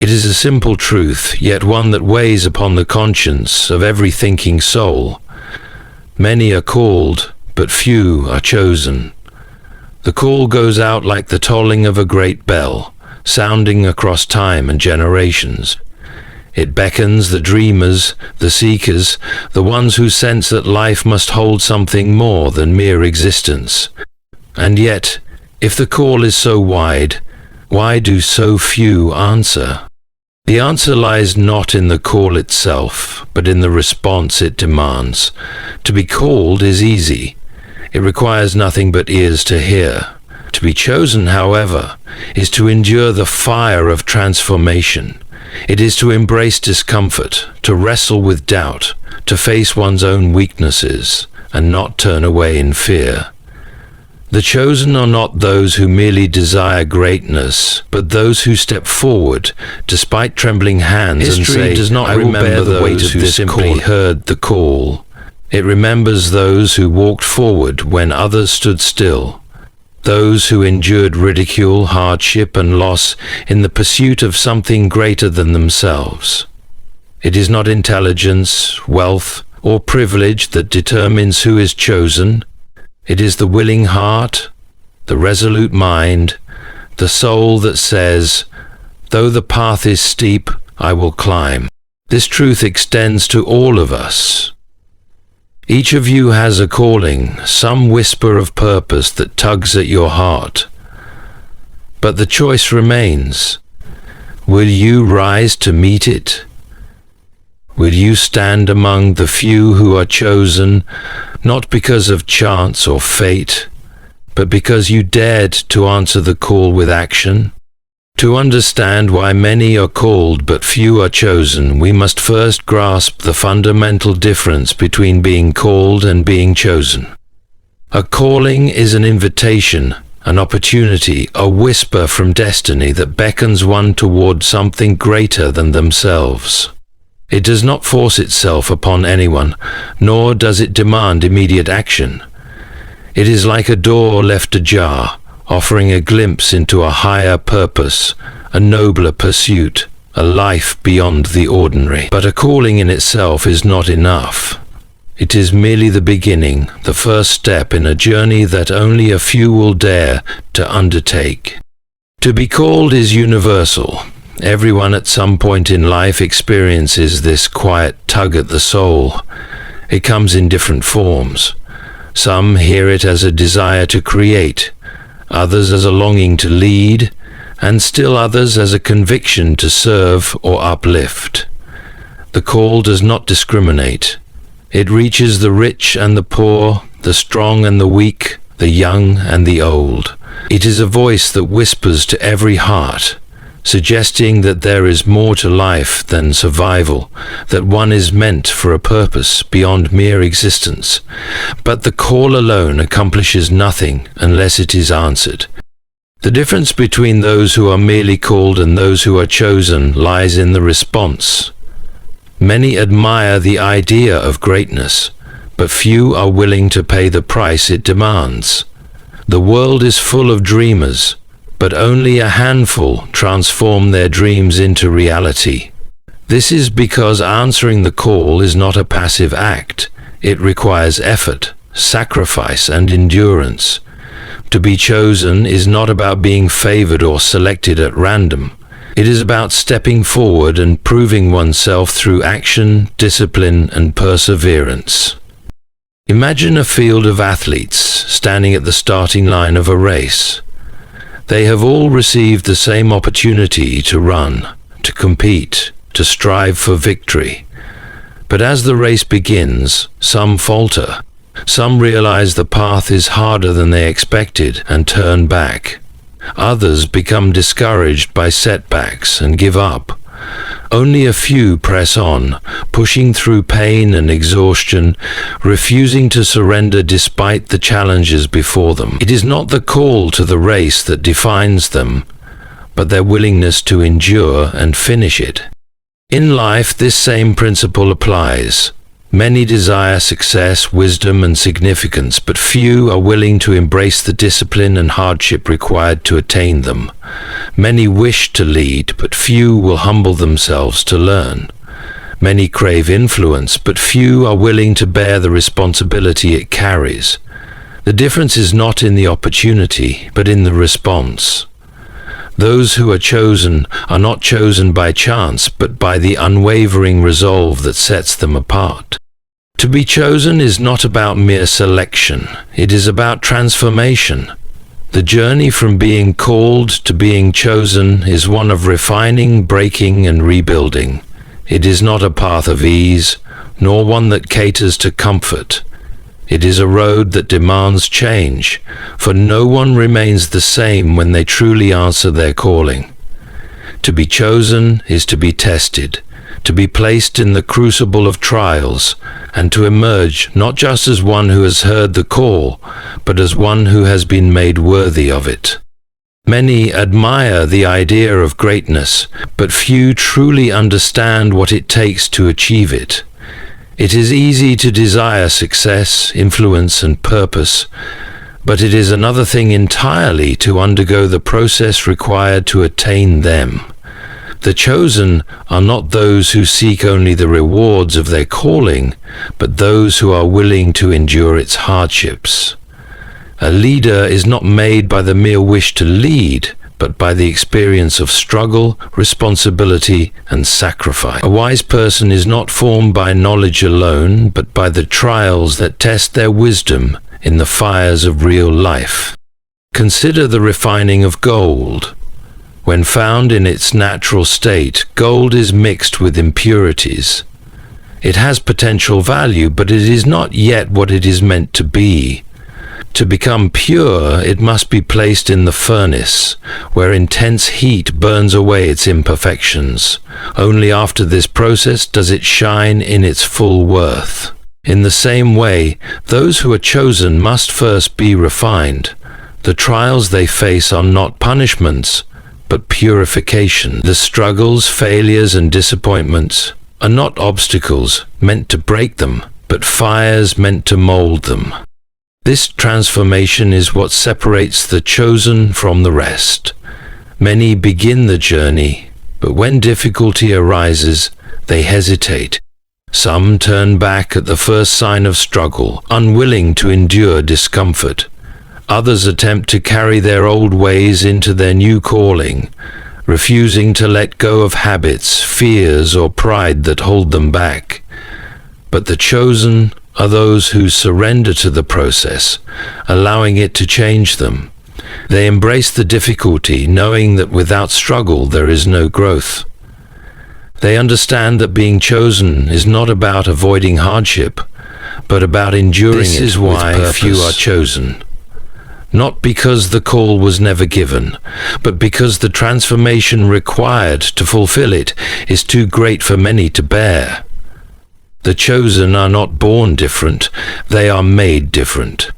It is a simple truth, yet one that weighs upon the conscience of every thinking soul. Many are called, but few are chosen. The call goes out like the tolling of a great bell, sounding across time and generations. It beckons the dreamers, the seekers, the ones who sense that life must hold something more than mere existence. And yet, if the call is so wide, why do so few answer? The answer lies not in the call itself, but in the response it demands. To be called is easy. It requires nothing but ears to hear. To be chosen, however, is to endure the fire of transformation. It is to embrace discomfort, to wrestle with doubt, to face one's own weaknesses, and not turn away in fear. The chosen are not those who merely desire greatness, but those who step forward, despite trembling hands, and say, does not remember the weight of this simply heard the call. It remembers those who walked forward when others stood still, those who endured ridicule, hardship, and loss in the pursuit of something greater than themselves. It is not intelligence, wealth, or privilege that determines who is chosen. It is the willing heart, the resolute mind, the soul that says, "Though the path is steep, I will climb." This truth extends to all of us. Each of you has a calling, some whisper of purpose that tugs at your heart. But the choice remains. Will you rise to meet it? Will you stand among the few who are chosen, not because of chance or fate, but because you dared to answer the call with action? To understand why many are called but few are chosen, we must first grasp the fundamental difference between being called and being chosen. A calling is an invitation, an opportunity, a whisper from destiny that beckons one toward something greater than themselves. It does not force itself upon anyone, nor does it demand immediate action. It is like a door left ajar, offering a glimpse into a higher purpose, a nobler pursuit, a life beyond the ordinary. But a calling in itself is not enough. It is merely the beginning, the first step in a journey that only a few will dare to undertake. To be called is universal. Everyone at some point in life experiences this quiet tug at the soul. It comes in different forms. Some hear it as a desire to create, others as a longing to lead, and still others as a conviction to serve or uplift. The call does not discriminate. It reaches the rich and the poor, the strong and the weak, the young and the old. It is a voice that whispers to every heart, suggesting that there is more to life than survival, that one is meant for a purpose beyond mere existence. But the call alone accomplishes nothing unless it is answered. The difference between those who are merely called and those who are chosen lies in the response. Many admire the idea of greatness, but few are willing to pay the price it demands. The world is full of dreamers, but only a handful transform their dreams into reality. This is because answering the call is not a passive act. It requires effort, sacrifice, and endurance. To be chosen is not about being favored or selected at random. It is about stepping forward and proving oneself through action, discipline, and perseverance. Imagine a field of athletes standing at the starting line of a race. They have all received the same opportunity to run, to compete, to strive for victory. But as the race begins, some falter. Some realize the path is harder than they expected and turn back. Others become discouraged by setbacks and give up. Only a few press on, pushing through pain and exhaustion, refusing to surrender despite the challenges before them. It is not the call to the race that defines them, but their willingness to endure and finish it. In life, this same principle applies. Many desire success, wisdom, and significance, but few are willing to embrace the discipline and hardship required to attain them. Many wish to lead, but few will humble themselves to learn. Many crave influence, but few are willing to bear the responsibility it carries. The difference is not in the opportunity, but in the response. Those who are chosen are not chosen by chance, but by the unwavering resolve that sets them apart. To be chosen is not about mere selection, it is about transformation. The journey from being called to being chosen is one of refining, breaking, and rebuilding. It is not a path of ease, nor one that caters to comfort. It is a road that demands change, for no one remains the same when they truly answer their calling. To be chosen is to be tested, to be placed in the crucible of trials, and to emerge not just as one who has heard the call, but as one who has been made worthy of it. Many admire the idea of greatness, but few truly understand what it takes to achieve it. It is easy to desire success, influence, and purpose, but it is another thing entirely to undergo the process required to attain them. The chosen are not those who seek only the rewards of their calling, but those who are willing to endure its hardships. A leader is not made by the mere wish to lead, but by the experience of struggle, responsibility, and sacrifice. A wise person is not formed by knowledge alone, but by the trials that test their wisdom in the fires of real life. Consider the refining of gold. When found in its natural state, gold is mixed with impurities. It has potential value, but it is not yet what it is meant to be. To become pure, it must be placed in the furnace, where intense heat burns away its imperfections. Only after this process does it shine in its full worth. In the same way, those who are chosen must first be refined. The trials they face are not punishments, but purification. The struggles, failures, and disappointments are not obstacles meant to break them, but fires meant to mold them. This transformation is what separates the chosen from the rest. Many begin the journey, but when difficulty arises, they hesitate. Some turn back at the first sign of struggle, unwilling to endure discomfort. Others attempt to carry their old ways into their new calling, refusing to let go of habits, fears, or pride that hold them back. But the chosen are those who surrender to the process, allowing it to change them. They embrace the difficulty, knowing that without struggle there is no growth. They understand that being chosen is not about avoiding hardship, but about enduring it with purpose. This is why few are chosen. Not because the call was never given, but because the transformation required to fulfill it is too great for many to bear. The chosen are not born different, they are made different.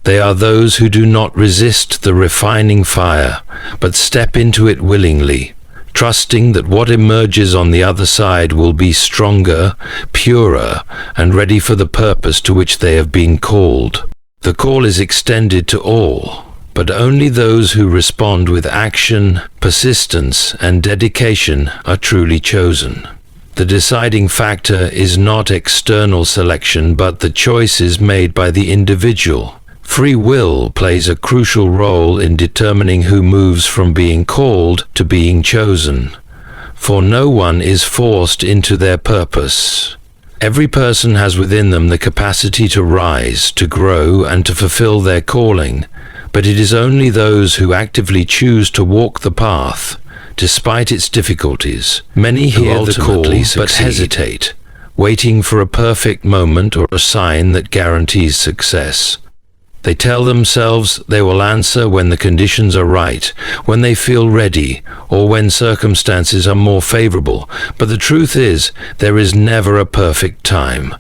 They are those who do not resist the refining fire, but step into it willingly, trusting that what emerges on the other side will be stronger, purer, and ready for the purpose to which they have been called. The call is extended to all, but only those who respond with action, persistence, and dedication are truly chosen. The deciding factor is not external selection, but the choices made by the individual. Free will plays a crucial role in determining who moves from being called to being chosen, for no one is forced into their purpose. Every person has within them the capacity to rise, to grow, and to fulfill their calling, but it is only those who actively choose to walk the path, despite its difficulties. Many hear the call but hesitate, waiting for a perfect moment or a sign that guarantees success. They tell themselves they will answer when the conditions are right, when they feel ready, or when circumstances are more favorable. But the truth is, there is never a perfect time.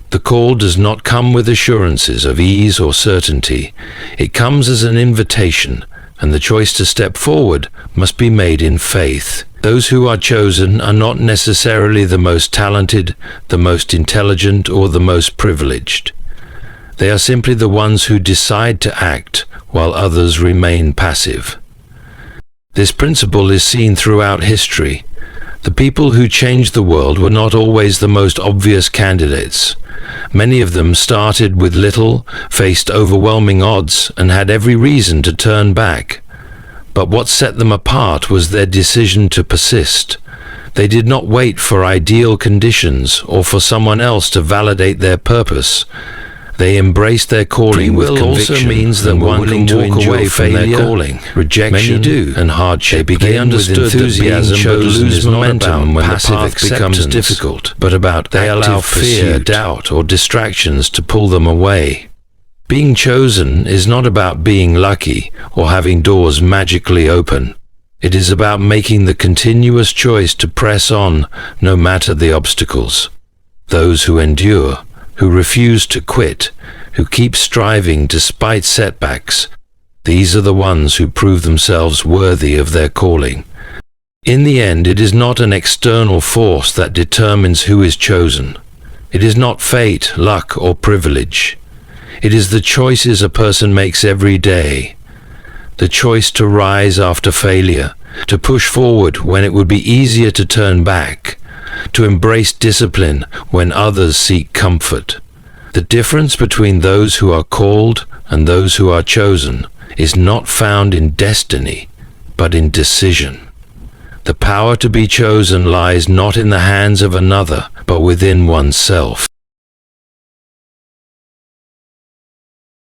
The call does not come with assurances of ease or certainty. It comes as an invitation, and the choice to step forward must be made in faith. Those who are chosen are not necessarily the most talented, the most intelligent, or the most privileged. They are simply the ones who decide to act while others remain passive. This principle is seen throughout history. The people who changed the world were not always the most obvious candidates. Many of them started with little, faced overwhelming odds, and had every reason to turn back. But what set them apart was their decision to persist. They did not wait for ideal conditions or for someone else to validate their purpose. They embraced their calling with conviction. Also means that one can walk away from their calling, rejection, and hardship. They understood enthusiasm but lose momentum when the path becomes difficult, but about they allow fear, doubt, or distractions to pull them away. Being chosen is not about being lucky or having doors magically open. It is about making the continuous choice to press on no matter the obstacles. Those who endure, who refuse to quit, who keep striving despite setbacks, these are the ones who prove themselves worthy of their calling. In the end, it is not an external force that determines who is chosen. It is not fate, luck, or privilege. It is the choices a person makes every day. The choice to rise after failure, to push forward when it would be easier to turn back, to embrace discipline when others seek comfort. The difference between those who are called and those who are chosen is not found in destiny, but in decision. The power to be chosen lies not in the hands of another, but within oneself.